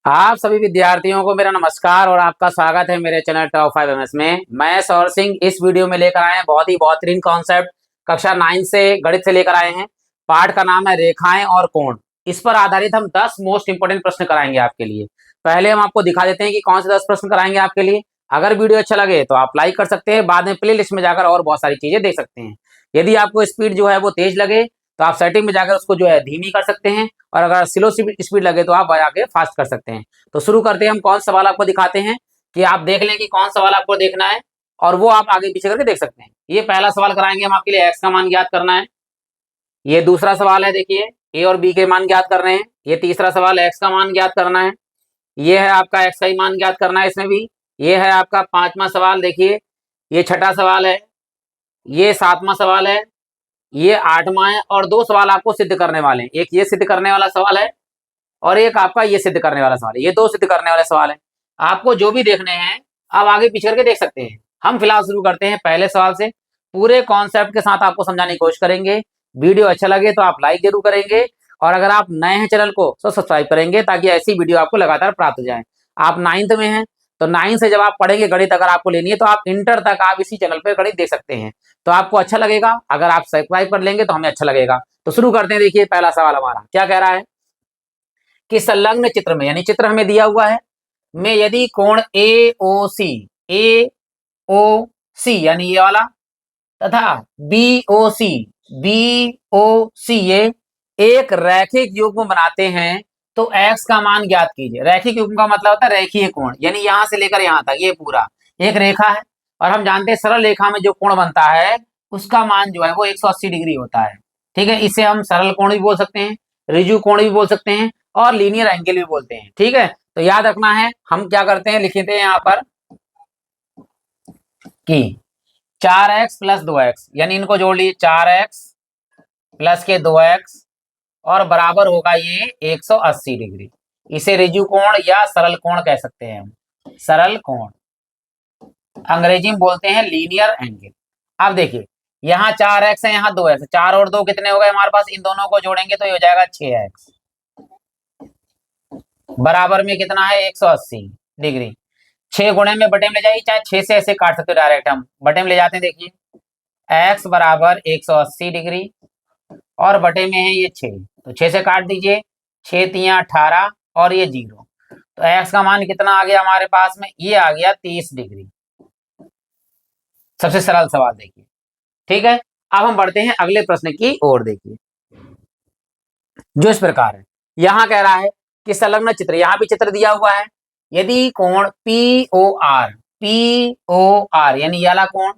आप सभी विद्यार्थियों को मेरा नमस्कार और आपका स्वागत है मेरे चैनल टॉप 5 एमएस में। मैं सौर सिंह इस वीडियो में लेकर आए हैं बहुत ही बेहतरीन कॉन्सेप्ट। कक्षा 9 से गणित से लेकर आए हैं। पाठ का नाम है रेखाएं और कोण। इस पर आधारित हम 10 मोस्ट इंपोर्टेंट प्रश्न कराएंगे आपके लिए। पहले हम आपको दिखा देते हैं कि कौन से 10 प्रश्न कराएंगे आपके लिए। अगर वीडियो अच्छा लगे तो आप लाइक कर सकते हैं, बाद में प्ले लिस्ट में जाकर और बहुत सारी चीजें देख सकते हैं। यदि आपको स्पीड जो है वो तेज लगे तो आप सेटिंग में जाकर उसको जो है धीमी कर सकते हैं, और अगर स्लो स्पीड लगे तो आप आगे फास्ट कर सकते हैं। तो शुरू करते हैं। हम कौन सवाल आपको दिखाते हैं कि आप देख लें कि कौन सवाल आपको देखना है, और वो आप आगे पीछे करके देख सकते हैं। ये पहला सवाल कराएंगे हम आपके लिए, एक्स का मान ज्ञात करना है। ये दूसरा सवाल है, देखिए ए और बी के मान ज्ञात कर रहे हैं। ये तीसरा सवाल एक्स का मान ज्ञात करना है। ये है आपका एक्स का ही मान ज्ञात करना है इसमें भी। ये है आपका पांचवा सवाल, देखिए ये छठा सवाल है। ये सातवां सवाल है। ये आठवां है, और दो सवाल आपको सिद्ध करने वाले हैं। एक ये सिद्ध करने वाला सवाल है और एक आपका ये सिद्ध करने वाला सवाल है। ये दो सिद्ध करने वाले सवाल हैं। आपको जो भी देखने हैं आप आगे पीछे करके देख सकते हैं। हम फिलहाल शुरू करते हैं पहले सवाल से। पूरे कॉन्सेप्ट के साथ आपको समझाने की कोशिश करेंगे। वीडियो अच्छा लगे तो आप लाइक जरूर करेंगे, और अगर आप नए हैं चैनल को तो सब्सक्राइब करेंगे, ताकि ऐसी वीडियो आपको लगातार प्राप्त हो जाए। आप 9th में हैं तो 9 से जब आप पढ़ेंगे गणित, अगर आपको लेनी है तो आप इंटर तक आप इसी चैनल पर गणित देख सकते हैं। तो आपको अच्छा लगेगा, अगर आप सब्सक्राइब कर लेंगे तो हमें अच्छा लगेगा। तो शुरू करते हैं। देखिए पहला सवाल हमारा क्या कह रहा है कि संलग्न चित्र में, यानी चित्र हमें दिया हुआ है, में यदि कोण ए ओ सी यानी ये वाला, तथा बी ओ सी ये एक रैखिक युग्म बनाते हैं तो एक्स का मान ज्ञात कीजिए। रैखिक युग्म का मतलब होता है रेखीय कोण, यानी यहां से लेकर यहां तक ये पूरा एक रेखा है, और हम जानते हैं सरल रेखा में जो कोण बनता है उसका मान जो है वो 180 डिग्री होता है। ठीक है, इसे हम सरल कोण भी बोल सकते हैं, ऋजु कोण भी बोल सकते हैं, और लीनियर एंगल भी बोलते हैं। ठीक है, तो याद रखना है। हम क्या करते हैं, लिखते हैं यहाँ पर कि 4x प्लस 2x, यानी इनको जोड़ लीजिए, 4x प्लस के 2x और बराबर होगा ये 180 डिग्री। इसे ऋजु कोण या सरल कोण कह सकते हैं हम। सरल कोण अंग्रेजी में बोलते हैं लीनियर एंगल। अब देखिए यहाँ 4x है, यहाँ 2x है। 4 और 2 कितने हो गए हमारे पास, इन दोनों को जोड़ेंगे तो ये हो जाएगा 6x, बराबर में कितना है 180 डिग्री। 6 गुणे में बटे में ले जाइए, चाहे 6 से ऐसे काट सकते हो डायरेक्ट, हम बटे में ले जाते हैं। देखिए x बराबर 180 डिग्री और बटे में है ये 6, तो 6 से काट दीजिए, 6 तियां 18 और ये 0, तो x का मान कितना आ गया हमारे पास में, ये आ गया 30 डिग्री। सबसे सरल सवाल देखिए। ठीक है, अब हम बढ़ते हैं अगले प्रश्न की ओर। देखिए जो इस प्रकार है, यहां कह रहा है कि संलग्न चित्र, यहां भी चित्र दिया हुआ है। यदि कोण पी ओ आर यानी ये वाला कोण,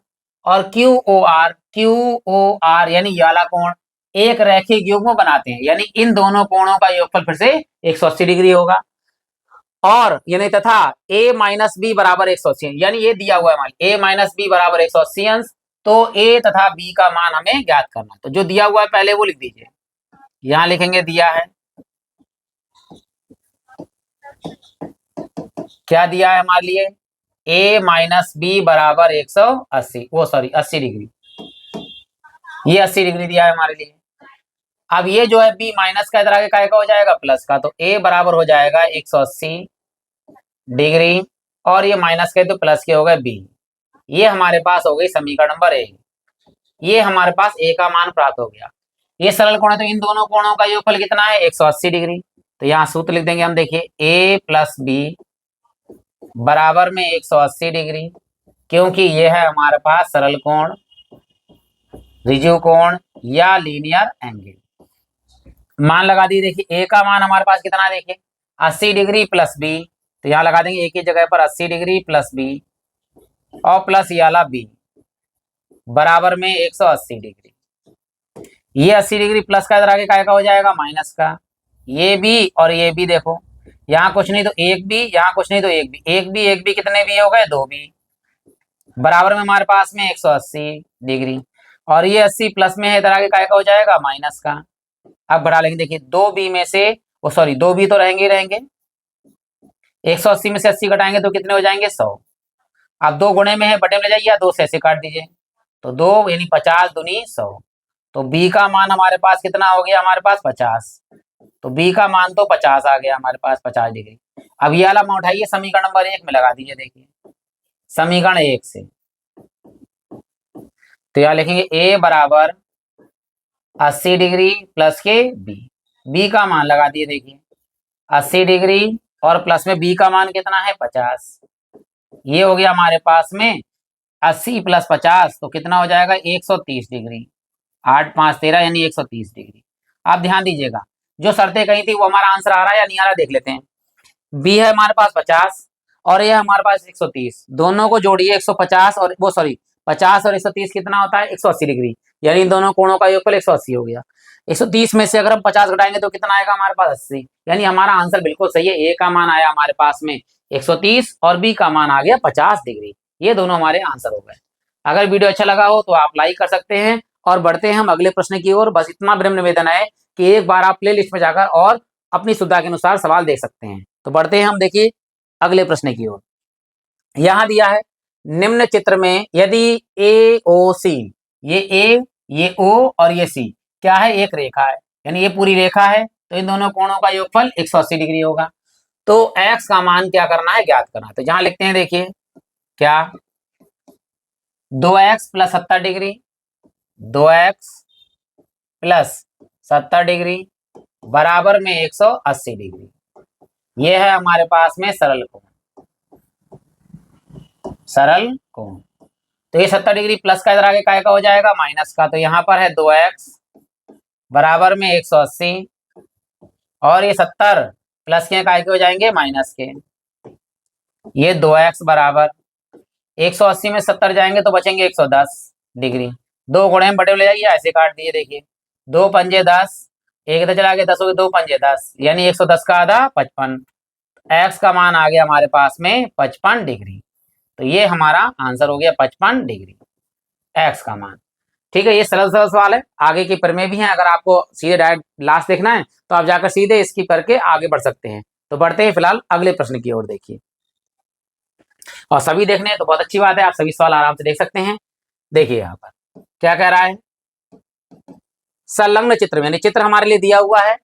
और क्यू ओ आर यानी ये वाला कोण एक रैखिक युग्म बनाते हैं, यानी इन दोनों कोणों का योगफल फिर से 180 डिग्री होगा। और यानी तथा a माइनस बी बराबर 180, यानी ये दिया हुआ है मान a माइनस बी बराबर 180 अंश, तो a तथा b का मान हमें ज्ञात करना है। तो जो दिया हुआ है पहले वो लिख दीजिए, यहां लिखेंगे दिया है, क्या दिया है हमारे लिए, a माइनस बी बराबर 180, वो सॉरी 80 डिग्री, ये 80 डिग्री दिया है हमारे लिए। अब ये जो है b माइनस का इधर आगे काय का हो जाएगा प्लस का, तो a बराबर हो जाएगा 180 डिग्री, और ये माइनस के तो प्लस के हो गए b। ये हमारे पास हो गई समीकरण नंबर 1। ये हमारे पास a का मान प्राप्त हो गया। ये सरल कोण है, तो इन दोनों कोणों का योगफल कितना है 180 डिग्री। तो यहाँ सूत्र लिख देंगे हम, देखिए a प्लस बी बराबर में 180 डिग्री, क्योंकि ये है हमारे पास सरल कोण, ऋजु कोण या लीनियर एंगल। मान लगा दिए। देखिए a का मान हमारे पास कितना है, देखिए 80 डिग्री प्लस b, तो यहाँ लगा देंगे एक ही जगह पर 80 डिग्री प्लस b और प्लस ये वाला b बराबर में 180 डिग्री। ये 80 डिग्री प्लस का इधर आगे काय का हो जाएगा माइनस का, ये भी और ये भी। देखो यहाँ कुछ नहीं तो एक भी, यहाँ कुछ नहीं तो एक भी, एक भी कितने भी हो गए, 2 भी, बराबर में हमारे पास में 180 डिग्री। और ये 80 प्लस में है, इधर आगे काय का हो जाएगा माइनस का। अब बढ़ा लेंगे, देखिए 2b में से, वो सॉरी 2b तो रहेंगे ही रहेंगे, 180 में से 80 घटाएंगे तो कितने हो जाएंगे 100। अब 2 गुणे में है, बटे में ले जाइए, 2 से ऐसे काट दीजिए, तो 2 यानी 50 दूनी 100, तो b का मान हमारे पास कितना हो गया, हमारे पास 50, तो b का मान तो 50 आ गया हमारे पास, 50 डिग्री। अब ये वाला मान उठाइए, समीकरण नंबर 1 में लगा दीजिए। देखिए समीकरण 1 से तो यहाँ लिखेंगे ए बराबर 80 डिग्री प्लस के बी का मान लगा दिए। देखिए 80 डिग्री और प्लस में बी का मान कितना है 50। ये हो गया हमारे पास में 80 प्लस 50 तो कितना हो जाएगा 130 डिग्री। 8 5 13 यानी 130 डिग्री। आप ध्यान दीजिएगा, जो शर्तें कही थी वो हमारा आंसर आ रहा है या नहीं आ रहा देख लेते हैं। बी है हमारे पास 50 और ये हमारे पास 130, दोनों को जोड़िए 150 और वो सॉरी 50 और 130 कितना होता है 180 डिग्री, यानी इन दोनों कोणों का योगफल 180 हो गया। 130 में से अगर हम 50 घटाएंगे तो कितना आएगा हमारे पास 80, यानी हमारा आंसर बिल्कुल सही है। ए का मान आया हमारे पास में 130 और बी का मान आ गया 50 डिग्री। ये दोनों हमारे आंसर हो गए। अगर वीडियो अच्छा लगा हो तो आप लाइक कर सकते हैं और बढ़ते हैं हम अगले प्रश्न की ओर। बस इतना विनम्र निवेदन है कि एक बार आप प्ले लिस्ट में जाकर और अपनी सुविधा के अनुसार सवाल देख सकते हैं। तो बढ़ते हैं हम देखिए अगले प्रश्न की ओर। यहां दिया है निम्न चित्र में यदि ए ओ सी, ये ए ये ओ और ये सी क्या है एक रेखा है, यानी ये पूरी रेखा है, तो इन दोनों कोणों का योगफल 180 डिग्री होगा। तो x का मान क्या करना है ज्ञात करना है। तो जहां लिखते हैं देखिए क्या 2x plus 70 degree, 2x plus 70 degree बराबर में 180 डिग्री। ये है हमारे पास में सरल कोण, सरल कोण। तो ये 70 डिग्री प्लस का इधर आगे काय का हो जाएगा माइनस का, तो यहाँ पर है 2x बराबर में 180 और ये 70 प्लस के काय के हो जाएंगे माइनस के। ये 2x बराबर 180 में 70 जाएंगे तो बचेंगे 110 डिग्री। दो गुणे में बटे ले जाइए, ऐसे काट दिए। देखिए 2 पंजे 10, एक इधर चला गया 10 हो गए, 2 पंजे 10 यानी 110 का आधा 55। x का मान आ गया हमारे पास में 55 डिग्री। तो ये हमारा आंसर हो गया 55 डिग्री x का मान। ठीक है, ये सरल सरल सवाल है, आगे के प्रमेय भी हैं। अगर आपको सीधे डायरेक्ट लास्ट देखना है तो आप जाकर सीधे इसकी करके आगे बढ़ सकते हैं। तो बढ़ते हैं फिलहाल अगले प्रश्न की ओर। देखिए और सभी देखने हैं तो बहुत अच्छी बात है, आप सभी सवाल आराम से देख सकते हैं। देखिए यहाँ पर क्या कह रहा है, संलग्न चित्र में, चित्र हमारे लिए दिया हुआ है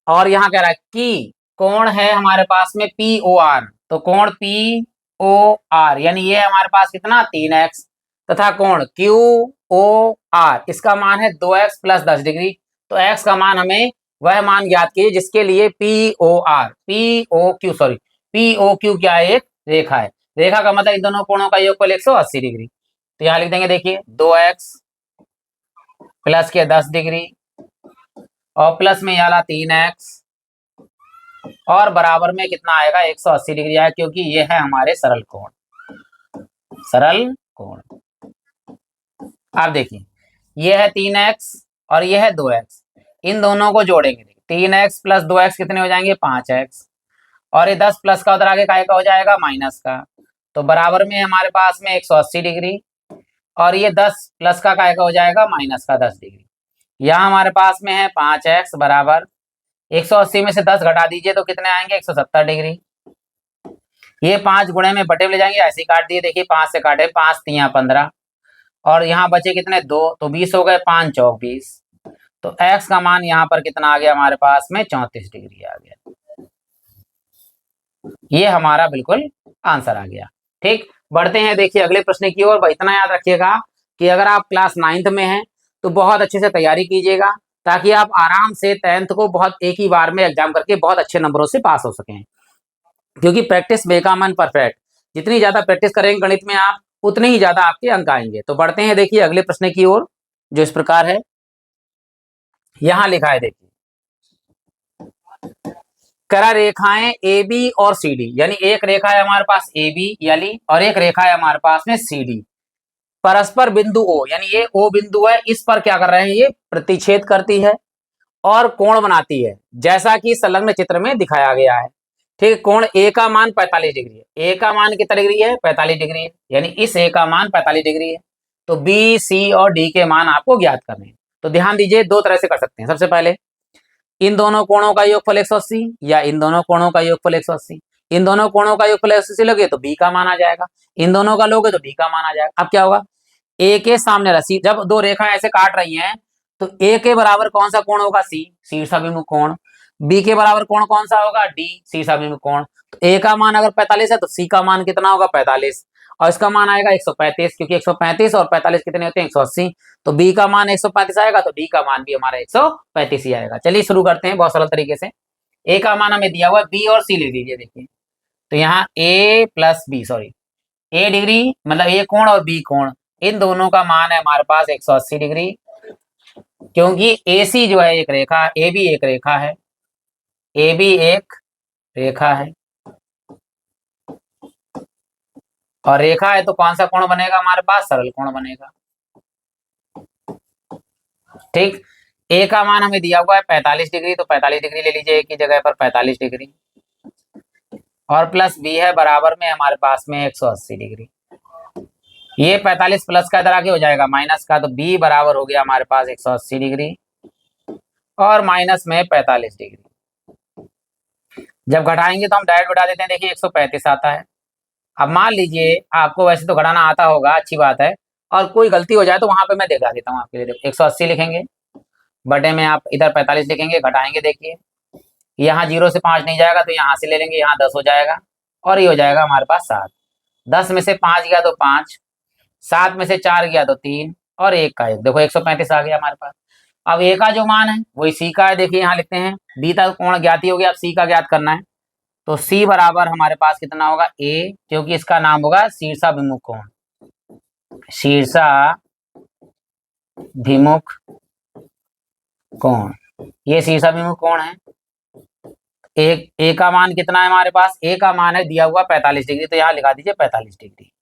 और यहाँ कह रहा है कि कोण है हमारे पास में पी ओ आर। तो कोण पी ओ आर यानी ये हमारे पास कितना 3x तथा कोण क्यू ओ आर इसका मान है 2x प्लस 10 डिग्री। तो x का मान हमें वह मान ज्ञात कीजिए जिसके लिए पी ओ क्यू क्या है एक रेखा है। रेखा का मतलब इन दोनों कोणों का योगफल 180 डिग्री। तो यहाँ लिख देंगे देखिए 2x प्लस के 10 डिग्री और प्लस में यहाँ 3x और बराबर में कितना आएगा 180 डिग्री आएगा, क्योंकि ये है हमारे सरल कोण, सरल कोण। आप देखिए ये है 3x और ये है 2x, इन दोनों को जोड़ेंगे 3x प्लस 2x कितने हो जाएंगे 5x और ये 10 प्लस का उधर आगे काय का हो जाएगा माइनस का। तो बराबर में हमारे पास में 180 डिग्री और ये 10 प्लस का काय का हो जाएगा माइनस का 10 डिग्री। यहाँ हमारे पास में है 5x बराबर 180 में से 10 घटा दीजिए तो कितने आएंगे 170 डिग्री। ये 5 गुणे में बटे ले जाएंगे, ऐसे काट दिए। देखिए 5 से काटे 5 3 15 और यहाँ बचे कितने 2 तो 20 हो गए, 5 चौक 20। तो x का मान यहाँ पर कितना आ गया हमारे पास में 34 डिग्री आ गया। ये हमारा बिल्कुल आंसर आ गया। ठीक, बढ़ते हैं देखिए अगले प्रश्न की ओर। इतना याद रखिएगा कि अगर आप क्लास 9th में हैं तो बहुत अच्छे से तैयारी कीजिएगा ताकि आप आराम से 10th को बहुत एक ही बार में एग्जाम करके बहुत अच्छे नंबरों से पास हो सकें, क्योंकि प्रैक्टिस मेक मन परफेक्ट। जितनी ज्यादा प्रैक्टिस करेंगे गणित में आप उतने ही ज्यादा आपके अंक आएंगे। तो बढ़ते हैं देखिए अगले प्रश्न की ओर जो इस प्रकार है, यहां लिखा है देखिए करा रेखाएं ए बी और सी डी, यानी एक रेखा है हमारे पास ए बी यानी और एक रेखा है हमारे पास में सी डी, परस्पर बिंदु ओ यानी ये ओ बिंदु है, इस पर क्या कर रहे हैं ये प्रतिच्छेद करती है और कोण बनाती है जैसा कि संलग्न चित्र में दिखाया गया है। ठीक, कोण ए का मान 45 डिग्री है। ए का मान कितना डिग्री है 45 डिग्री है, यानी इस ए का मान 45 डिग्री है। तो बी सी और डी के मान आपको ज्ञात करने हैं। तो ध्यान दीजिए दो तरह से कर सकते हैं। सबसे पहले इन दोनों कोणों का योगफल 180 या इन दोनों कोणों का योगफल 180। इन दोनों कोणों का योगफल 180 लगे तो बी का मान आ जाएगा, इन दोनों का लोगे तो डी का मान आ जाएगा। अब क्या होगा ए के सामने रसी, जब दो रेखाएं ऐसे काट रही हैं तो ए के बराबर कौन सा कोण होगा सी, शीर्षाभिमुख कोण। बी के बराबर कोण कौन सा होगा, डी, सी समीप कोण। तो ए का मान अगर 45 है तो सी का मान कितना होगा, 45, और इसका मान आएगा 135, क्योंकि 135 और 45 कितने होते हैं, 180। तो बी का मान 135 आएगा, तो डी का मान भी हमारा 135 ही आएगा। चलिए शुरू करते हैं बहुत सरल तरीके से। ए का मान हमें दिया हुआ है, बी और सी ले लीजिए। देखिए तो यहाँ ए प्लस बी, सॉरी, ए डिग्री मतलब ए कोण और बी कोण, इन दोनों का मान है हमारे पास 180 डिग्री, क्योंकि ए सी जो है एक रेखा, ए बी एक रेखा है, ए बी एक रेखा है, और रेखा है तो कौन सा कोण बनेगा हमारे पास, सरल कोण बनेगा। ठीक, ए का मान हमें दिया हुआ है 45 डिग्री, तो 45 डिग्री ले लीजिए, एक ही जगह पर 45 डिग्री, और प्लस बी है बराबर में हमारे पास में 180 डिग्री। ये 45 प्लस का इधर आगे हो जाएगा माइनस का, तो बी बराबर हो गया हमारे पास 180 डिग्री और माइनस में 45 डिग्री। जब घटाएंगे तो हम डायरेक्ट घटा देते हैं, देखिए 135 आता है। अब मान लीजिए आपको वैसे तो घटाना आता होगा, अच्छी बात है, और कोई गलती हो जाए तो वहां पे मैं दिखा देता हूँ आपके लिए। 180 लिखेंगे, बटे में आप इधर 45 लिखेंगे, घटाएंगे, देखिए यहाँ 0 से 5 नहीं जाएगा तो यहाँ से ले लेंगे, यहाँ 10 हो जाएगा, और ये हो जाएगा हमारे पास 7। 10 में से 5 गया तो 5, 7 में से 4 गया तो 3, और 1 का 1, देखो 135 आ गया हमारे पास। अब ए का जो मान है वही सी का है, देखिए यहाँ लिखते हैं, बी का कोण ज्ञात ही हो गया, अब सी का ज्ञात करना है। तो सी बराबर हमारे पास कितना होगा, ए, क्योंकि इसका नाम होगा शीर्षाभिमुख कोण, शीर्षाभिमुख कोण, ये शीर्षाभिमुख कोण है। एक ए का मान कितना है हमारे पास, ए का मान है दिया हुआ 45 डिग्री, तो यहाँ लिखा दीजिए 45 डिग्री।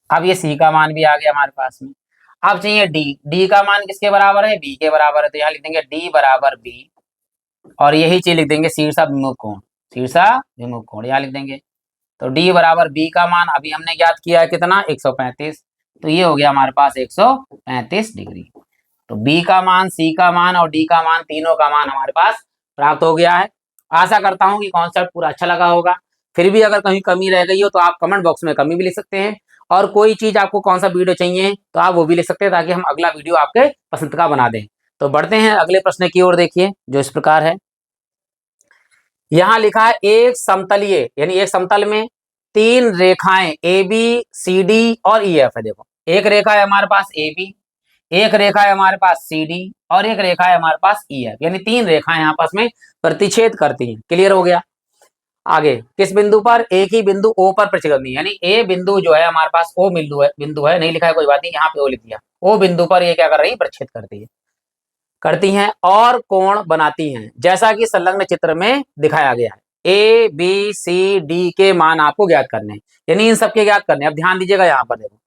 अब ये सी का मान भी आ गया हमारे पास में। अब चाहिए डी, डी का मान किसके बराबर है, बी के बराबर है, तो यहाँ लिख देंगे डी बराबर बी, और यही चीज लिख देंगे शीर्षाभिमुख कोण, शीर्षाभिमुख कोण यहाँ लिख देंगे। तो डी बराबर बी का मान अभी हमने ज्ञात किया है कितना, 135, तो ये हो गया हमारे पास 135 डिग्री। तो बी का मान, सी का मान और डी का मान, तीनों का मान हमारे पास प्राप्त हो गया है। आशा करता हूं कि कॉन्सेप्ट पूरा अच्छा लगा होगा। फिर भी अगर कहीं कमी रह गई हो तो आप कमेंट बॉक्स में कमी भी लिख सकते हैं, और कोई चीज आपको कौन सा वीडियो चाहिए तो आप वो भी लिख सकते हैं, ताकि हम अगला वीडियो आपके पसंद का बना दें। तो बढ़ते हैं अगले प्रश्न की ओर, देखिए जो इस प्रकार है। यहाँ लिखा है एक समतलीय, यानी एक समतल में 3 रेखाएं ए बी सी डी और ई एफ है। देखो एक रेखा है हमारे पास ए बी, एक रेखा है हमारे पास सी डी, और एक रेखा है हमारे पास ई एफ, यानी 3 रेखाएं आपस में प्रतिच्छेद करती हैं। क्लियर हो गया। आगे किस बिंदु पर, एक ही बिंदु ओ पर प्रतिच्छेद, यानी ए बिंदु जो है हमारे पास ओ बिंदु है, नहीं लिखा है कोई बात नहीं, यहाँ पे ओ लिख दिया, ओ बिंदु पर ये क्या कर रही है, प्रतिच्छेद करती हैं और कोण बनाती हैं, जैसा कि संलग्न चित्र में दिखाया गया है। ए बी सी डी के मान आपको ज्ञात करने हैं, यानी इन सबके ज्ञात करने। अब ध्यान दीजिएगा, यहाँ पर देखो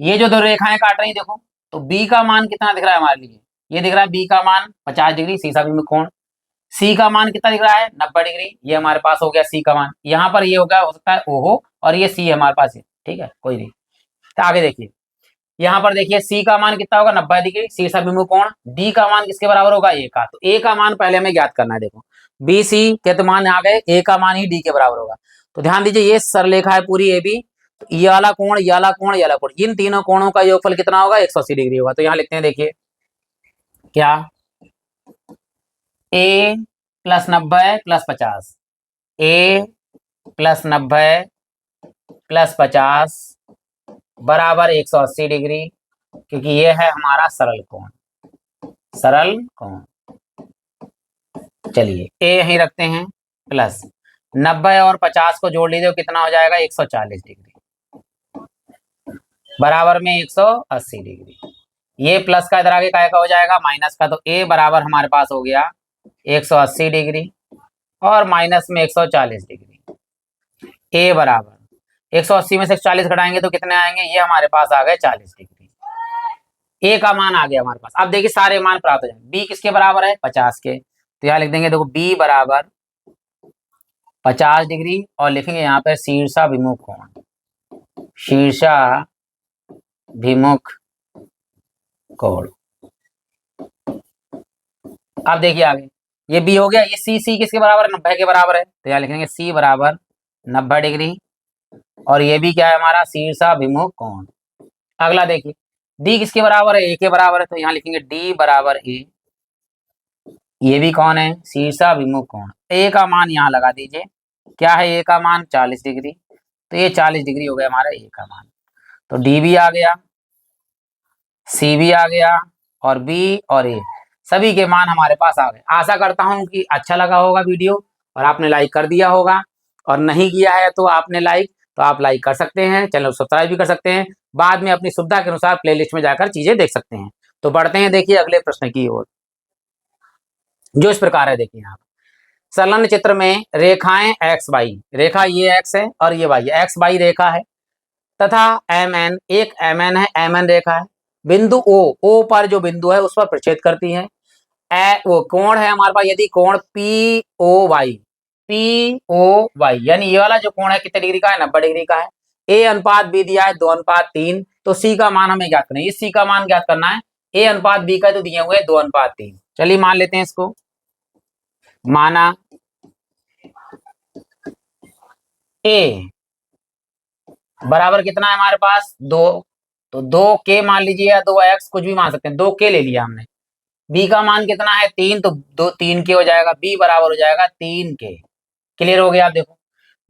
ये जो 2 रेखाएं काट रही हैं, देखो तो बी का मान कितना दिख रहा है हमारे लिए, ये दिख रहा है बी का मान 50 डिग्री शीर्षाभिमुख कोण। सी का मान कितना दिख रहा है, 90 डिग्री, ये हमारे पास हो गया सी का मान। यहाँ पर ये होगा, हो सकता है ओहो, और ये सी हमारे पास है, ठीक है कोई नहीं। तो आगे देखिए, यहाँ पर देखिए सी का मान कितना होगा, 90 डिग्री शीर्षाभिमुख कोण। डी का मान किसके बराबर होगा, ए का, तो ए का मान पहले हमें ज्ञात करना है। देखो बी सी के तो मान आ गए, ए का मान ही डी के बराबर होगा। तो ध्यान दीजिए, ये सरलेखा है पूरी ए बी, तो ये वाला कोण, ये वाला कोण, ये वाला कोण, इन तीनों कोणों का योगफल कितना होगा, 180 डिग्री होगा। तो यहाँ लिखते हैं, देखिए क्या, ए प्लस 90 प्लस 50, ए प्लस 90 प्लस 50 बराबर 180 डिग्री, क्योंकि ये है हमारा सरल कोण, सरल कोण। चलिए ए यहीं रखते हैं, प्लस 90 और 50 को जोड़ लीजिए, कितना हो जाएगा, 140 डिग्री बराबर में 180 डिग्री। ये प्लस का इधर आगे काय का हो जाएगा, माइनस का, तो ए बराबर हमारे पास हो गया 180 डिग्री और माइनस में 140 डिग्री। ए बराबर 180 में से 40 घटाएंगे तो कितने आएंगे, ये हमारे पास आ गए 40 डिग्री। ए का मान आ गया हमारे पास। अब देखिए सारे मान प्राप्त हो जाए। बी किसके बराबर है, 50 के, तो यहाँ लिख देंगे, देखो बी बराबर 50 डिग्री, और लिखेंगे यहाँ पर शीर्षाभिमुख कोण, शीर्षाभिमुख कोण। अब देखिए आगे, ये बी हो गया, ये सी किसके बराबर है, 90 के बराबर है, तो यहाँ लिखेंगे सी बराबर 90 डिग्री, और ये भी क्या है हमारा, शीर्षाभिमुख कोण। अगला देखिए, डी किसके बराबर है, ए के बराबर है, तो यहाँ लिखेंगे डी बराबर ए, ये भी कौन है, शीर्षा विमुख कोण। ए का मान यहाँ लगा दीजिए, क्या है ए का मान 40 डिग्री, तो ये 40 डिग्री हो गया हमारा ए का मान। तो डी भी आ गया, सी भी आ गया, और बी और ए सभी के मान हमारे पास आ गए। आशा करता हूं कि अच्छा लगा होगा वीडियो और आपने लाइक कर दिया होगा, और नहीं किया है तो आपने लाइक, तो आप लाइक कर सकते हैं, चैनल को सब्सक्राइब भी कर सकते हैं, बाद में अपनी सुविधा के अनुसार प्लेलिस्ट में जाकर चीजें देख सकते हैं। तो बढ़ते हैं देखिए अगले प्रश्न की ओर, जो इस प्रकार है। देखिए यहाँ संलग्न चित्र में रेखाएं एक्स वाई, रेखा ये एक्स है और ये वाई, एक्स वाई रेखा है, तथा एम एन, एक एम एन है, एम एन रेखा है, बिंदु ओ पर जो बिंदु है उस पर प्रक्षेप करती है। वो कोण है हमारे पास, यदि कोण पी ओ वाई यानी ये वाला जो कोण है कितने डिग्री का है, 90 डिग्री का है। ए अनुपात बी दिया है 2:3, तो सी का मान हमें ज्ञात करना है, इस सी का मान ज्ञात करना है। ए अनुपात बी का तो दिए हुए 2:3, चलिए मान लेते हैं इसको। माना ए बराबर कितना है हमारे पास 2, तो 2 के मान लीजिए या 2x कुछ भी मान सकते हैं, 2 के ले लिया हमने। बी का मान कितना है 3, तो 3 के हो जाएगा, बी बराबर हो जाएगा 3 के। क्लियर हो गया। आप देखो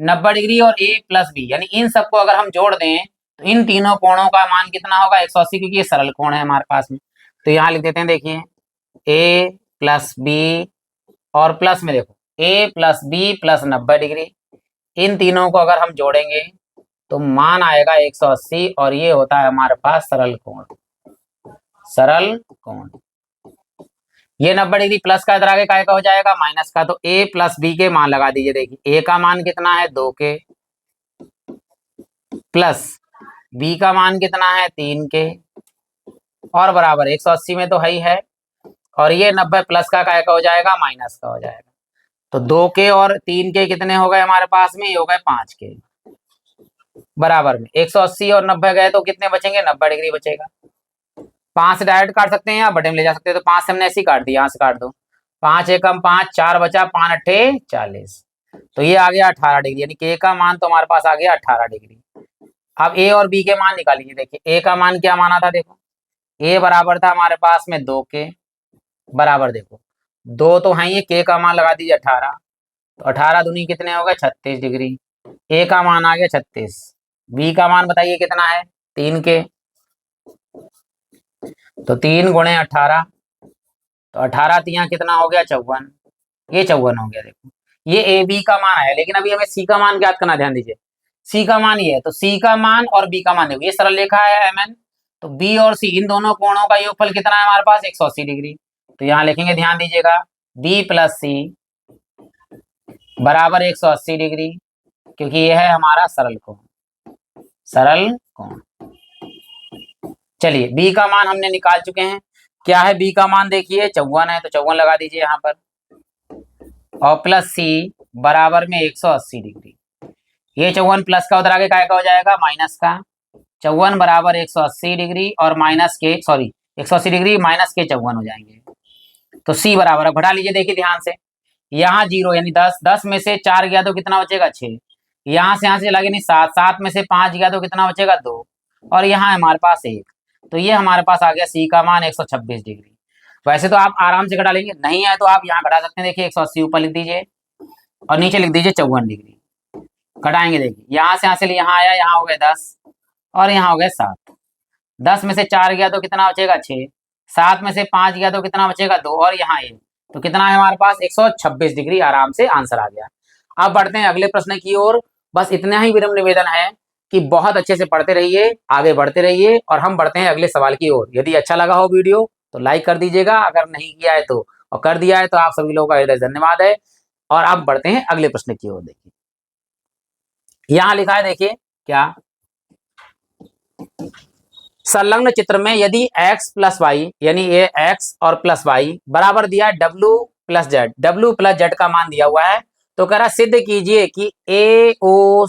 90 डिग्री और ए प्लस बी, यानी इन सबको अगर हम जोड़ दें तो इन तीनों कोणों का मान कितना होगा 180, क्योंकि ये सरल कोण है हमारे पास में। तो यहाँ लिख देते हैं, देखिए ए प्लस बी और प्लस में देखो ए प्लस बी प्लस 90 डिग्री, इन तीनों को अगर हम जोड़ेंगे तो मान आएगा 180, और ये होता है हमारे पास सरल कोण, सरल कोण। ये 90 डिग्री प्लस का इधर आगे काय का हो जाएगा माइनस का, तो ए प्लस बी के मान लगा दीजिए। देखिए ए का मान कितना है 2 के, प्लस बी का मान कितना है 3 के, और बराबर 180 में तो है ही है, और ये 90 प्लस का काय का हो जाएगा माइनस का हो जाएगा। तो 2 के और 3 के कितने हो गए हमारे पास में, ये हो गए 5 के, बराबर में 180 और 90 गए तो कितने बचेंगे, 90 डिग्री बचेगा। 5 से डायरेक्ट काट सकते हैं या बटे में ले जा सकते हैं, तो 5 से हमने ऐसे ही काट दिया, यहाँ से काट दो, 5 एकम 5, 4 बचा, 5 अट्ठे 40, तो ये आ गया 18 डिग्री, यानी कि ए का मान तो हमारे पास आ गया 18 डिग्री। अब ए और बी के मान निकालिए। देखिए ए का मान क्या माना था, देखो ए बराबर था हमारे पास में 2 के, बराबर देखो 2 तो है, ये के का मान लगा दीजिए 18, तो 18 दूनी कितने हो गए 36 डिग्री। ए का मान आ गया 36, बी का मान बताइए कितना है 3 के, तो 3 गुणे 18, तो 18 तिया कितना हो गया 54, ये 54 हो गया। देखो ये ए बी का मान है, लेकिन अभी हमें सी का मान ज्ञात करना, ध्यान दीजिए सी का मान ये है, तो सी का मान और बी का मान देखो, ये सरल रेखा है एम एन, तो बी और सी इन दोनों कोणों का योगफल कितना है हमारे पास 180 डिग्री। तो यहाँ लिखेंगे, ध्यान दीजिएगा बी प्लस सी बराबर 180 डिग्री, क्योंकि ये है हमारा सरल कोण, सरल कोण। चलिए बी का मान हमने निकाल चुके हैं, क्या है बी का मान, देखिए 54 है, तो 54 लगा दीजिए यहाँ पर, और प्लस सी बराबर में 180 डिग्री, ये 54 प्लस का उधर आगे काय का हो जाएगा माइनस का, 54 बराबर 180 डिग्री और माइनस के, सॉरी 180 डिग्री माइनस के 54 हो जाएंगे, तो सी बराबर है, घटा लीजिए देखिए ध्यान से, यहाँ 0 यानी 10, 10 में से 4 गया तो कितना बचेगा 6, यहाँ से चला गया नहीं 7, 7 में से 5 गया तो कितना बचेगा 2, और यहाँ हमारे पास 1, तो ये हमारे पास आ गया सी का मान 126 डिग्री। वैसे तो आप आराम से घटा लेंगे, नहीं है तो आप यहाँ घटा सकते हैं, देखिए 180 ऊपर लिख दीजिए और नीचे लिख दीजिए 54 डिग्री, घटाएंगे देखिए यहाँ से यहाँ आया, यहाँ हो गए 10 और यहाँ हो गए 7, 10 में से 4 गया तो कितना बचेगा 6, 7 में से 5 गया तो कितना बचेगा 2, और यहाँ 1, तो कितना है हमारे पास 126 डिग्री, आराम से आंसर आ गया। अब बढ़ते हैं अगले प्रश्न की ओर। बस इतना ही विनम्र निवेदन है कि बहुत अच्छे से पढ़ते रहिए, आगे बढ़ते रहिए, और हम बढ़ते हैं अगले सवाल की ओर। यदि अच्छा लगा हो वीडियो तो लाइक कर दीजिएगा, अगर नहीं किया है तो, और कर दिया है तो आप सभी लोगों का हृदय धन्यवाद है। और अब बढ़ते हैं अगले प्रश्न की ओर। देखिए यहाँ लिखा है, देखिए क्या, संलग्न चित्र में यदि x प्लस वाई, यानी ये x और प्लस वाई बराबर दिया है w plus Z, w plus Z का मान दिया हुआ है, तो कह रहा सिद्ध कीजिए कि ए ओ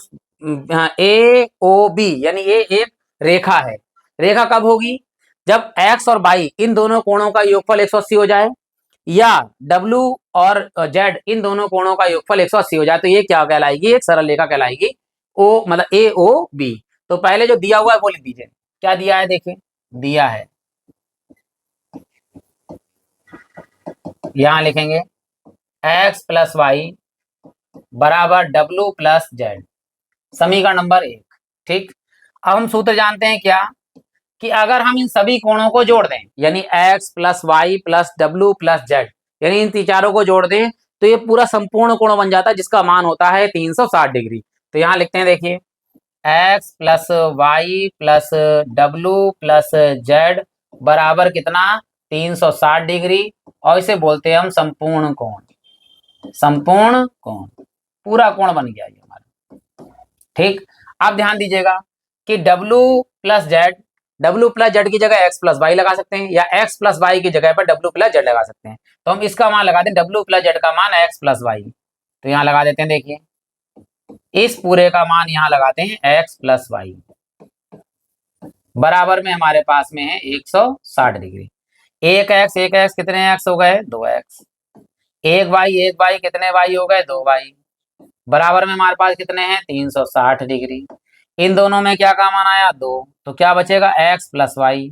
बी, यानी ये एक रेखा है। रेखा कब होगी, जब x और y इन दोनों कोणों का योगफल 180 हो जाए, या w और z इन दोनों कोणों का योगफल 180 हो जाए, तो ये क्या कहलाएगी, एक सरल रेखा कहलाएगी, ओ मतलब ए ओ बी। तो पहले जो दिया हुआ है वो लिख दीजिए, क्या दिया है, देखिए दिया है यहां लिखेंगे x प्लस वाई बराबर डब्लू प्लस जेड, समीकरण नंबर 1। ठीक, अब हम सूत्र जानते हैं क्या, कि अगर हम इन सभी कोणों को जोड़ दें, यानी x प्लस वाई प्लस डब्लू प्लस जेड, यानी इन चारों को जोड़ दें, तो ये पूरा संपूर्ण कोण बन जाता है जिसका मान होता है 360 डिग्री। तो यहाँ लिखते हैं, देखिए x प्लस वाई प्लस डब्लू प्लस जेड बराबर कितना, 360 डिग्री, और इसे बोलते हैं हम संपूर्ण कोण। संपूर्ण कोण, पूरा कोण बन गया ये हमारा। ठीक, आप ध्यान दीजिएगा कि डब्लू प्लस जेड की जगह एक्स प्लस वाई लगा सकते हैं, या एक्स प्लस वाई की जगह पर डब्लू प्लस जेड लगा सकते हैं। तो हम इसका मान लगा दें, डब्लू प्लस जेड का मान एक्स प्लस वाई, तो यहाँ लगा देते हैं, देखिए इस पूरे का मान यहाँ लगाते हैं एक्स प्लस वाई, बराबर में हमारे पास में है 160 डिग्री। एक एक्स कितने एक्स हो गए, 2x, एक वाई कितने वाई हो गए, 2y, बराबर में हमारे पास कितने हैं, 360 डिग्री। इन दोनों में क्या का मान आया, 2, तो क्या बचेगा, x प्लस वाई,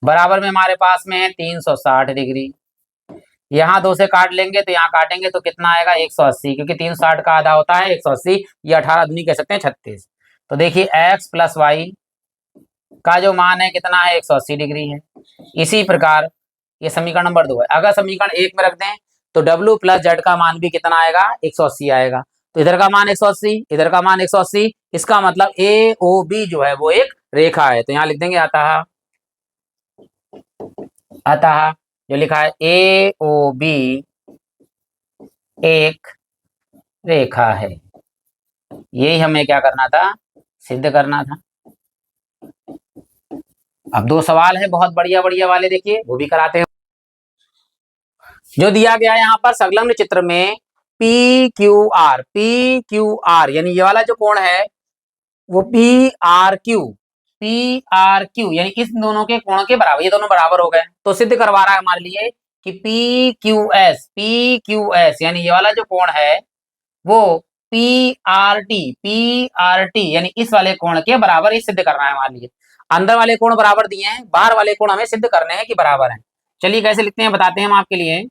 बराबर में हमारे पास में है 360 डिग्री। यहाँ 2 से काट लेंगे तो यहाँ काटेंगे तो कितना आएगा, 180, क्योंकि 360 का आधा होता है 180, या 18 दूनी कह सकते हैं 36। तो देखिए x प्लस वाई का जो मान है कितना है, 180 डिग्री है। इसी प्रकार ये समीकरण नंबर 2 है। अगर समीकरण 1 में रख दें तो डब्ल्यू प्लस जेड का मान भी कितना आएगा, 180 आएगा। तो इधर का मान 180, इधर का मान 180, इसका मतलब ए ओ बी जो है वो एक रेखा है। तो यहाँ लिख देंगे अतः जो लिखा है ए ओ बी एक रेखा है। यही हमें क्या करना था, सिद्ध करना था। अब 2 सवाल है बहुत बढ़िया बढ़िया वाले, देखिए वो भी कराते हैं। जो दिया गया है यहाँ पर संलग्न चित्र में पी क्यू आर, यानी ये वाला जो कोण है वो पी आर क्यू यानी इस दोनों के कोण के बराबर, ये दोनों बराबर हो गए। तो सिद्ध करवा रहा है हमारे लिए कि पी क्यू एस यानी ये वाला जो कोण है वो पी आर टी यानी इस वाले कोण के बराबर ही सिद्ध करना है हमारे लिए। अंदर वाले कोण बराबर दिए हैं, बाहर वाले कोण हमें सिद्ध करने हैं कि बराबर हैं। चलिए कैसे लिखते हैं बताते हैं हम आपके लिए।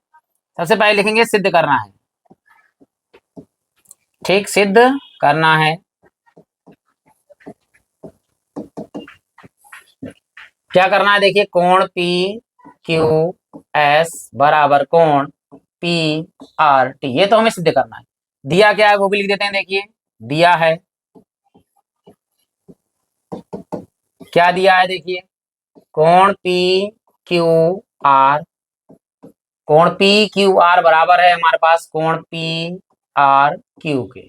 सबसे पहले लिखेंगे सिद्ध करना है, ठीक, सिद्ध करना है। क्या करना है, देखिए कोण पी क्यू एस बराबर कोण पी आर टी, ये तो हमें सिद्ध करना है। दिया क्या है वो भी लिख देते हैं, देखिए दिया है, क्या दिया है, देखिए कोण पी क्यू आर, कोण पी क्यू आर बराबर है हमारे पास कोण पी आर क्यू के।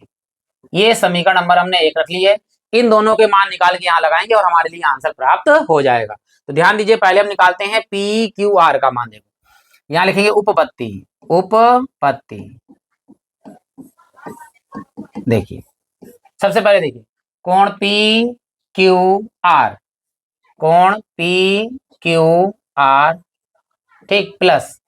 ये समीकरण नंबर हमने 1 रख ली है। इन दोनों के मान निकाल के यहाँ लगाएंगे और हमारे लिए आंसर प्राप्त हो जाएगा। तो ध्यान दीजिए, पहले हम निकालते हैं पी क्यू आर का मान। देखो यहाँ लिखेंगे उपपत्ति, उपपत्ति देखिए सबसे पहले देखिए कोण पी क्यू आर, कोण पी क्यू आर, ठीक, प्लस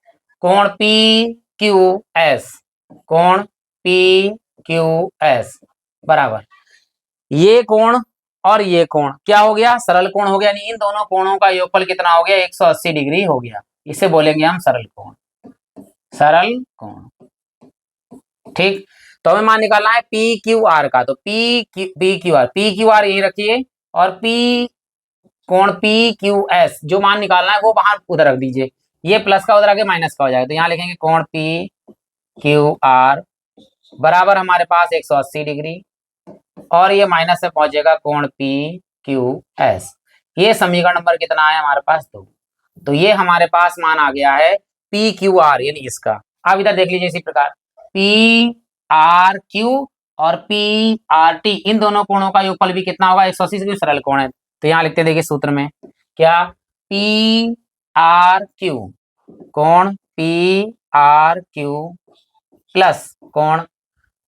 कोण पी क्यू एस, कोण पी क्यू एस बराबर ये कोण और ये कोण क्या हो गया, सरल कोण हो गया। यानी इन दोनों कोणों का योगफल कितना हो गया, 180 डिग्री हो गया। इसे बोलेंगे हम सरल कोण, सरल कोण, ठीक। तो हमें मान निकालना है पी क्यू आर का, तो पी क्यू आर यही रखिए, और पी कोण पी क्यू एस जो मान निकालना है वो बाहर उधर रख दीजिए। ये प्लस का उधर आगे माइनस का हो जाएगा। तो यहाँ लिखेंगे कोण पी क्यू आर बराबर हमारे पास 180 डिग्री, और ये माइनस से पहुंचेगा कोण पी क्यू एस। ये समीकरण नंबर कितना है हमारे पास, 2। तो ये हमारे पास मान आ गया है पी क्यू आर यानी इसका। आप इधर देख लीजिए इसी प्रकार पी आर क्यू और पी आर टी, इन दोनों कोणों का योगफल भी कितना होगा, 180 से सरल कोण है। तो यहाँ लिखते देखिए सूत्र में क्या, पी आर क्यू कोण पी आर क्यू प्लस कोण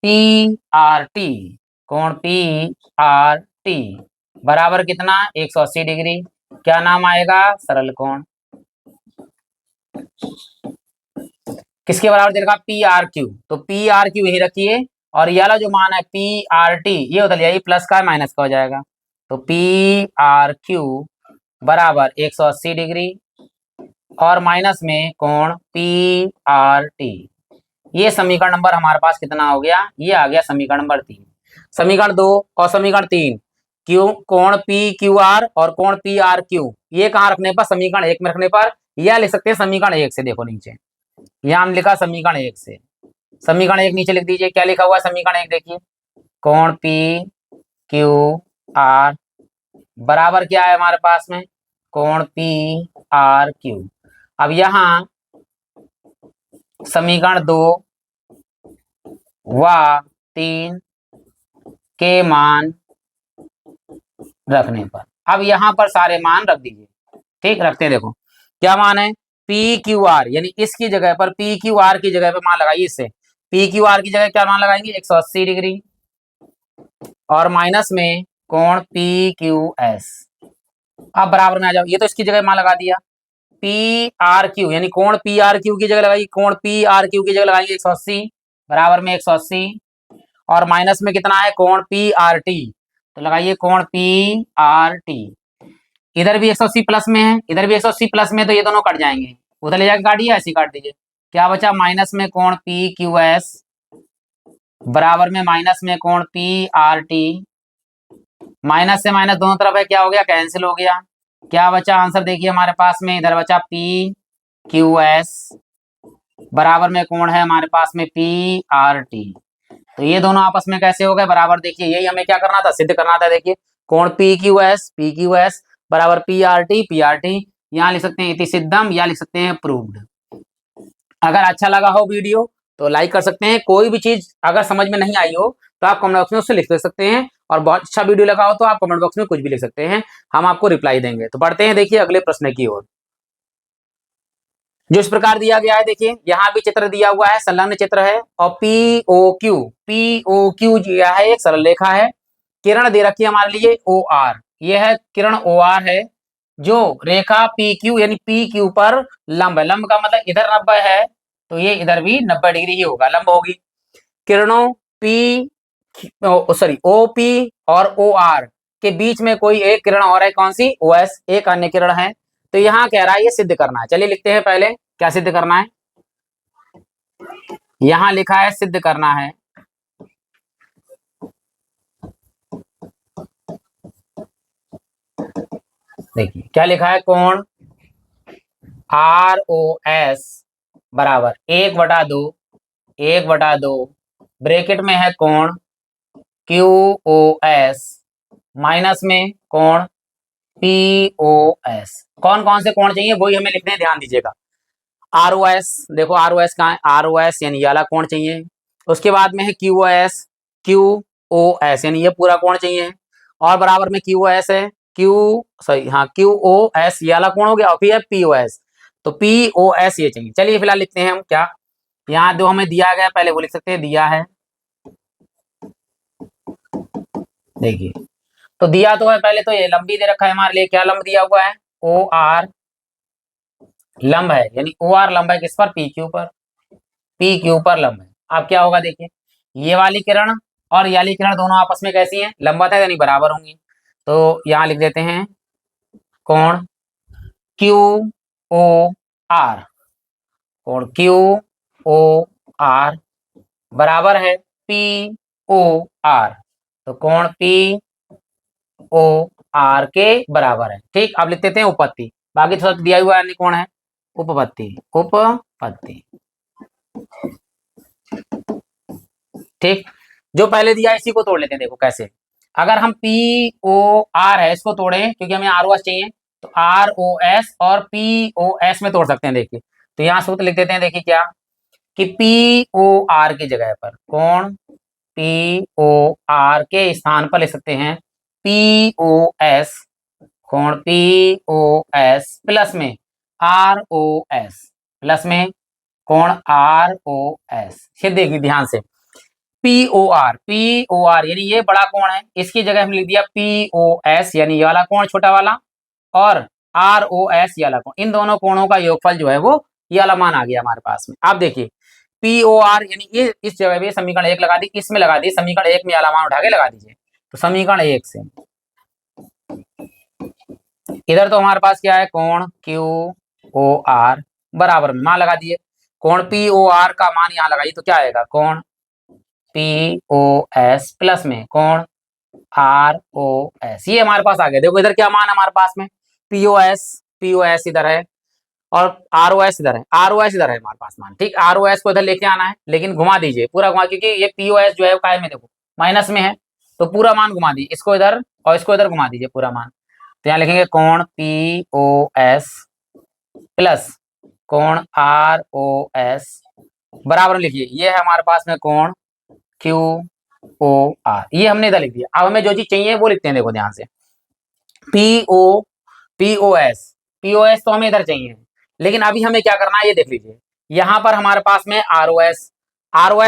पी आर टी, कोण पी आर टी बराबर कितना, 180 डिग्री। क्या नाम आएगा, सरल कोण। किसके बराबर दे रखा, पी आर क्यू, तो पी आर क्यू यही रखिए, और ये वाला जो मान है पी आर टी ये बदल जाएगी, प्लस का माइनस का हो जाएगा। तो पी आर क्यू बराबर 180 डिग्री, और माइनस में कोण पी आर टी। ये समीकरण नंबर हमारे पास कितना हो गया, ये आ गया समीकरण नंबर 3। समीकरण 2 और समीकरण 3, क्यू कोण पी क्यू आर और कोण पी आर क्यू, ये कहाँ रखने पर, समीकरण 1 में रखने पर, या लिख सकते हैं समीकरण 1 से। देखो नीचे यहाँ हम लिखा समीकरण 1 से, समीकरण 1 नीचे लिख दीजिए। क्या लिखा हुआ है समीकरण 1, देखिए कोण पी क्यू आर बराबर क्या है हमारे पास में, कोण पी आर क्यू। अब यहाँ समीकरण 2 व 3 के मान रखने पर, अब यहाँ पर सारे मान रख दीजिए। ठीक, रखते हैं। देखो क्या मान है, पी क्यू आर, यानी इसकी जगह पर पी क्यू आर की जगह पर मान लगाइए। इससे पी क्यू आर की जगह क्या मान लगाएंगे, 180 डिग्री, और माइनस में कोण पी क्यू एस। अब बराबर में आ जाओ, ये तो इसकी जगह मान लगा दिया। पी आर क्यू यानी कोण पी आर क्यू की जगह लगाइए, कोण पी आर क्यू की जगह लगाएंगे 180, बराबर में 180, और माइनस में कितना है, कोण पी आर टी, तो लगाइए कोण पी आर टी। इधर भी 180 प्लस में है, इधर भी 180 प्लस में, तो ये दोनों कट जाएंगे, उधर ले जाकर काटिए, ऐसे काट दीजिए। क्या बचा, माइनस में कोण पी क्यू एस बराबर में माइनस में कोण पी आर टी। माइनस से माइनस दोनों तरफ है, क्या हो गया, कैंसिल हो गया। क्या बचा आंसर, देखिए हमारे पास में इधर बचा पी क्यू एस बराबर में कोण है हमारे पास में पी आर टी। तो ये दोनों आपस में कैसे हो गए, बराबर। देखिए यही हमें क्या करना था, सिद्ध करना था। देखिए कोण पी क्यू एस बराबर पी आर टी, यहाँ लिख सकते हैं इति सिद्धम, या लिख सकते हैं प्रूव्ड। अगर अच्छा लगा हो वीडियो तो लाइक कर सकते हैं। कोई भी चीज अगर समझ में नहीं आई हो तो आप कमेंट बॉक्स में उससे लिख सकते हैं, और बहुत अच्छा वीडियो लगा हो तो आप कमेंट बॉक्स में कुछ भी लिख सकते हैं, हम आपको रिप्लाई देंगे। तो बढ़ते हैं देखिए अगले प्रश्न की ओर, जो इस प्रकार दिया गया है। देखिए यहाँ भी चित्र दिया हुआ है, संलग्न चित्र है, और पी ओ क्यू दिया है, एक सरल रेखा है। किरण दे रखी है हमारे लिए ओ आर, यह है किरण ओ आर है, जो रेखा पी क्यू यानी पी क्यू पर लंब है। लंब का मतलब इधर 90 है, तो ये इधर भी 90 डिग्री ही होगा, लंब होगी। किरणों पी सॉरी ओ पी और ओ आर के बीच में कोई एक किरण और है, कौन सी, ओ एस, एक अन्य किरण है। तो यहाँ कह रहा है ये सिद्ध करना है। चलिए लिखते हैं पहले क्या सिद्ध करना है। यहाँ लिखा है सिद्ध करना है, देखिए क्या लिखा है, कोण आर ओ एस बराबर 1/2 ब्रैकेट में है कोण क्यू ओ एस माइनस में कोण पी ओ एस। कौन कौन से कोण चाहिए वही हमें लिखने हैं, ध्यान दीजिएगा। आर ओ एस, देखो आर ओ एस कहाँ है, आर ओ एस यानी ये वाला कोण चाहिए। उसके बाद में है क्यू ओ एस यानी ये पूरा कोण चाहिए, और बराबर में क्यू एस है, क्यू ओ एस ये वाला कोण हो गया, और फिर पी ओ एस, तो पी ओ एस ये चाहिए। चलिए फिलहाल लिखते हैं हम क्या, यहाँ जो हमें दिया गया पहले वो लिख सकते हैं, दिया है, देखिए तो दिया तो है पहले, तो ये लंबी दे रखा है हमारे लिए, क्या लंब दिया हुआ है, ओ आर लंब है, यानी ओ आर लंब है किस पर, पी क्यू पर लंब है। अब क्या होगा, देखिए ये वाली किरण और ये वाली किरण दोनों आपस में कैसी हैं, लंबवत है यानी बराबर होंगी। तो यहाँ लिख देते हैं कोण क्यू ओ आर, कोण क्यू ओ आर बराबर है पी ओ आर, तो कोण पी ओ आर के बराबर है। ठीक, अब लिख देते हैं उपपत्ति, बाकी तो सब दिया हुआ है, कौन है, उपपत्ति। ठीक, जो पहले दिया इसी को तोड़ लेते हैं। देखो कैसे, अगर हम पी ओ आर है इसको तोड़े, क्योंकि हमें आर ओ एस चाहिए, तो आर ओ एस और पी ओ एस में तोड़ सकते हैं। देखिए तो यहाँ सूत्र लिख देते हैं, देखिए क्या, कि पी ओ आर की जगह पर कौन पी ओ आर के स्थान पर लिख सकते हैं पी ओ एस, कोण पी ओ एस प्लस में आर ओ एस, प्लस में कोण आर ओ एस। ये देखिए ध्यान से, पी ओ आर यानी ये बड़ा कोण है, इसकी जगह हम लिख दिया पी ओ एस यानी ये वाला कोण छोटा वाला, और आर ओ एस ये वाला कोण, इन दोनों कोणों का योगफल जो है वो ये वाला मान आ गया हमारे पास में। आप देखिए पी ओ आर यानी ये इस जगह पे समीकरण 1 लगा दी, इसमें लगा दी, समीकरण 1 में वाला मान उठा के लगा दीजिए। तो समीकरण 1 से इधर तो हमारे पास क्या है, कोण क्यू ओ आर बराबर में मान लगा दिए। कोण पी ओ आर का मान यहाँ लगाइए तो क्या आएगा, कोण पी ओ एस प्लस में कोण आर ओ एस, ये हमारे पास आ गया। देखो इधर क्या मान है हमारे पास में, पी ओ एस इधर है और आर ओ एस इधर है, आर ओ एस इधर है हमारे पास मान, ठीक। आर ओ एस को इधर लेके आना है, लेकिन घुमा दीजिए पूरा घुमा, क्योंकि ये पी ओ एस जो है वो काय में देखो माइनस में है, तो पूरा मान घुमा दीजिए, इसको इधर और इसको इधर घुमा दीजिए पूरा मान। तो यहाँ लिखेंगे कोण पी ओ एस प्लस कोण आर ओ एस बराबर लिखिए, ये है हमारे पास में कोण क्यू ओ आर, ये हमने इधर लिख दिया। अब हमें जो चीज चाहिए वो लिखते हैं, देखो ध्यान से, P O P O S तो हमें इधर चाहिए, लेकिन अभी हमें क्या करना है ये देख लीजिए। यहाँ पर हमारे पास में आर ओ एस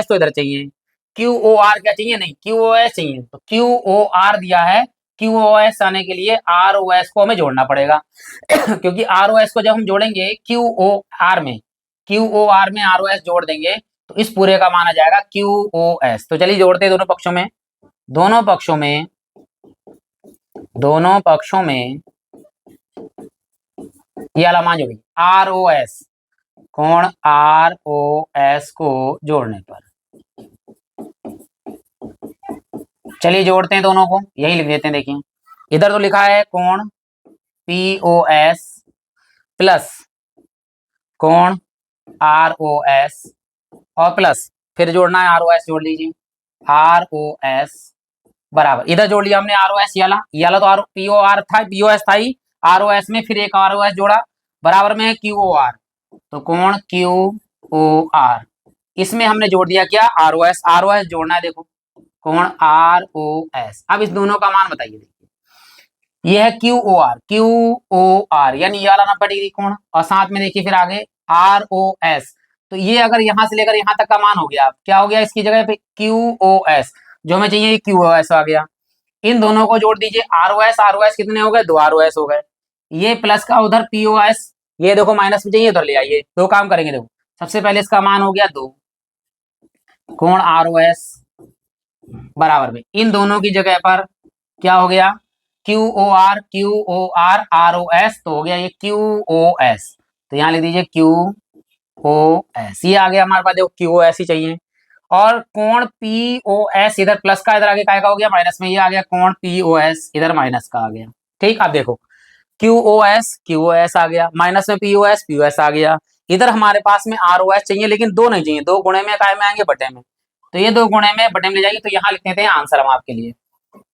तो इधर चाहिए, क्यू ओ आर क्या चाहिए, नहीं क्यू ओ एस चाहिए, तो क्यू ओ आर दिया है, क्यू ओ एस आने के लिए आर ओ एस को हमें जोड़ना पड़ेगा क्योंकि आर ओ एस को जब हम जोड़ेंगे क्यू ओ आर में आर ओ एस जोड़ देंगे तो इस पूरे का माना जाएगा क्यू ओ एस। तो चलिए जोड़ते हैं दोनों पक्षों में, दोनों पक्षों में ये वाला मान जोड़िए, आर ओ एस कोण आर ओ एस को जोड़ने पर, चलिए जोड़ते हैं दोनों को, यही लिख देते हैं। देखिए इधर तो लिखा है कोण पी ओ एस प्लस कोण आर ओ एस और प्लस फिर जोड़ना है आर ओ एस, जोड़ लीजिए आर ओ एस बराबर, इधर जोड़ लिया हमने आर ओ एस, ये वाला तो आर पी ओ आर था, पी ओ एस था ही, आर ओ एस में फिर एक आर ओ एस जोड़ा, बराबर में है क्यू ओ आर, तो कोण क्यू ओ आर, इसमें हमने जोड़ दिया क्या, आर ओ एस जोड़ना है, देखो कोण आर ओ एस। अब इस दोनों का मान बताइए, देखिए ये है क्यू ओ आर यानी ये वाला 90 डिग्री कोण, और साथ में देखिए फिर आगे आर ओ एस, तो ये अगर यहां से लेकर यहां तक का मान हो गया, क्या हो गया इसकी जगह पे क्यू ओ एस, जो हमें चाहिए क्यू ओ एस आ गया। इन दोनों को जोड़ दीजिए, आर ओ एस कितने हो गए, 2 आर ओ एस हो गए, ये प्लस का उधर पी ओ एस, ये देखो माइनस में चाहिए उधर ले आइए, दो काम करेंगे। देखो सबसे पहले इसका मान हो गया 2 कोण आर ओ एस बराबर में इन दोनों की जगह पर क्या हो गया, Q O R O S, तो हो गया ये क्यू ओ एस, तो यहाँ लिख दीजिए क्यू ओ एस, ये आ गया हमारे पास, देखो क्यू ओ एस ही चाहिए। और कोण पी ओ एस इधर प्लस का, इधर आगे काय का हो गया माइनस में, ये आ गया कोण पी ओ एस इधर माइनस का आ गया, ठीक। अब देखो क्यू ओ एस आ गया, माइनस में पी ओ एस आ गया, इधर हमारे पास में आर ओ एस चाहिए, लेकिन दो नहीं चाहिए, दो गुणे में काय में आएंगे, बटे में, तो ये दो गुणे में बटे में ले जाइए, तो यहाँ लिख देते हैं आंसर हम आपके लिए,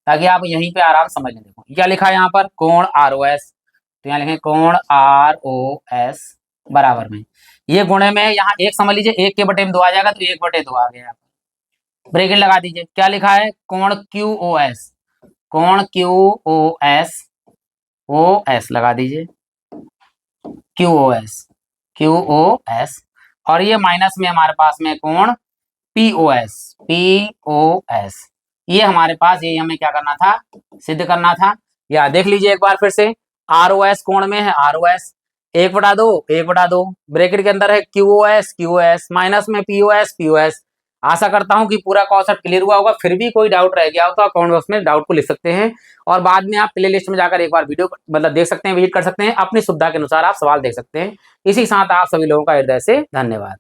ताकि आप यहीं पे आराम समझ लें। देखो क्या लिखा है यहाँ पर, कोण आर ओ एस, तो यहाँ लिखें कोण आर ओ एस बराबर में, ये गुणे में यहाँ एक समझ लीजिए, एक के बटे में 2 आ जाएगा, तो 1/2 आ गया, ब्रैकेट लगा दीजिए। क्या लिखा है, कोण क्यू ओ एस, कोण ओ एस लगा दीजिए, क्यू ओ एस, और ये माइनस में हमारे पास में कोण पी ओ एस, ये हमारे पास, ये हमें क्या करना था, सिद्ध करना था। या देख लीजिए एक बार फिर से, आर ओ एस कोण में है आर ओ एस, 1/2 ब्रैकेट के अंदर है क्यू ओ एस माइनस में पी ओ एस। आशा करता हूं कि पूरा कॉन्सेप्ट क्लियर हुआ होगा, फिर भी कोई डाउट रह गया हो तो आप कमेंट बॉक्स में डाउट को लिख सकते हैं, और बाद में आप प्ले लिस्ट में जाकर एक बार वीडियो मतलब देख सकते हैं, विजिट कर सकते हैं, अपनी सुविधा के अनुसार आप सवाल देख सकते हैं। इसी के साथ आप सभी लोगों का हृदय से धन्यवाद।